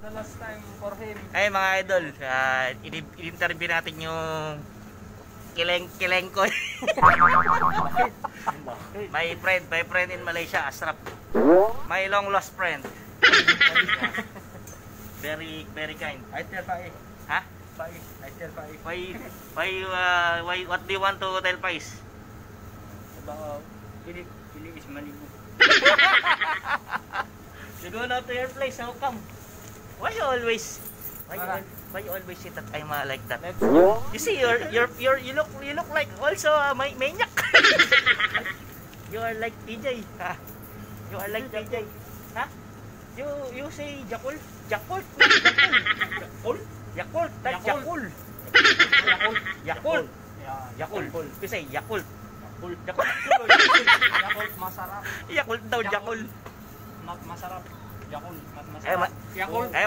the last time for him. Ay mga idol, in-interview natin yung Kileng ko. my friend in Malaysia, Ashraf. My long lost friend. Very kind. I tell Pai. Ha? Pai. I tell Pai. Why what do you want to tell Pais? About Philip is Malibu. You go now to your place, how come? Why you always say that I'm like that? You see, you look like also maniac. You are like PJ. You are like PJ. Huh? You say Yakult. Yakult. You say Yakult. Yakult masarap. Yakult daw, Yakult. Masarap. Yakult.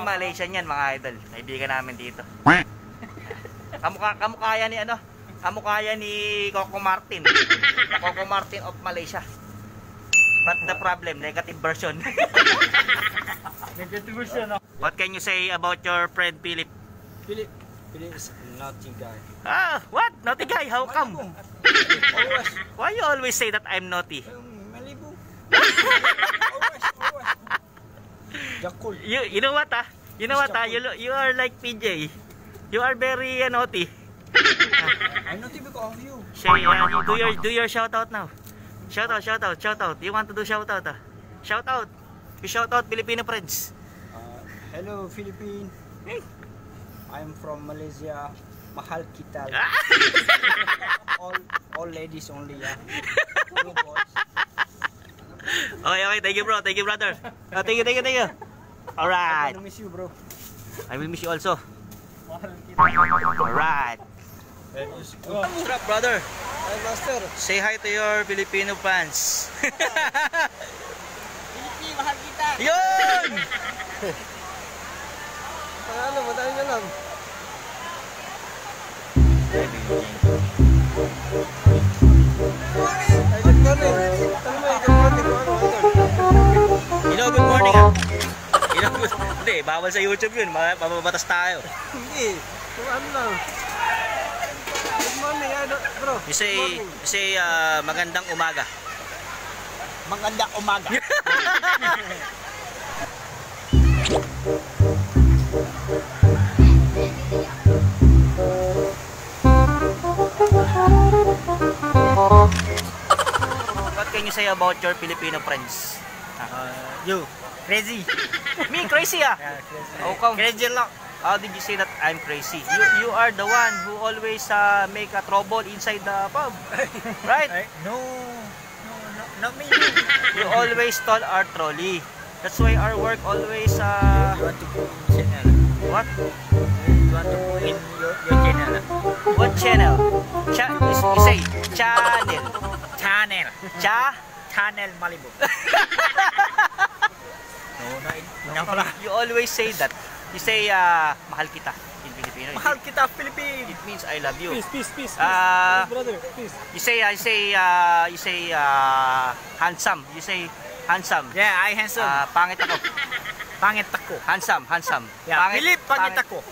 Malaysian yan mga idol. Kaibigan namin dito. Kamukha ni Kamukha ni Coco Martin. The Coco Martin of Malaysia. But the problem, negative version. Negative version. What can you say about your friend Philip? Philip is naughty guy. What? Naughty guy? How come? Always. Why you always say that I'm naughty? Malibu. Yakult. You know what you are like PJ. You are very naughty. I'm naughty because of you. Say, do your shout out now. Shout out. You want to do shout out? Shout out. You shout out Filipino friends. Hello Philippines. I'm from Malaysia. Mahal kita. all ladies only, yeah. No boys. Okay, thank you bro, thank you brother. Thank you. Alright. I will miss you, bro. I will miss you also. Mahal kita. Alright. What's up brother? Hi master. Say hi to your Filipino fans. Philippines, mahal kita. Yun! Madami na lang. Good morning ah. Hindi, bawal sa YouTube yun. Mababatas tayo. Hindi. Kung ano lang. Good morning, bro. You say magandang umaga. Magandang umaga. What can you say about your Filipino friends? You crazy. Me crazy ah? Yeah, crazy. How come? Crazy lang. How did you say that I'm crazy? You are the one who always make a trouble inside the pub, right? No, not me. You always stole our trolley. That's why our work always You want to put channel? What? You want to put in your channel? What channel? You say channel. Channel. Channel Malibu. No, You always say that. You say mahal kita in Filipino. mahal kita, Philippines. It means I love you. Peace. Brother, peace. You say handsome. You say handsome. Yeah, I handsome. Pangit ako. Pangit ako. Handsome. Yeah, Philip, pangit ako.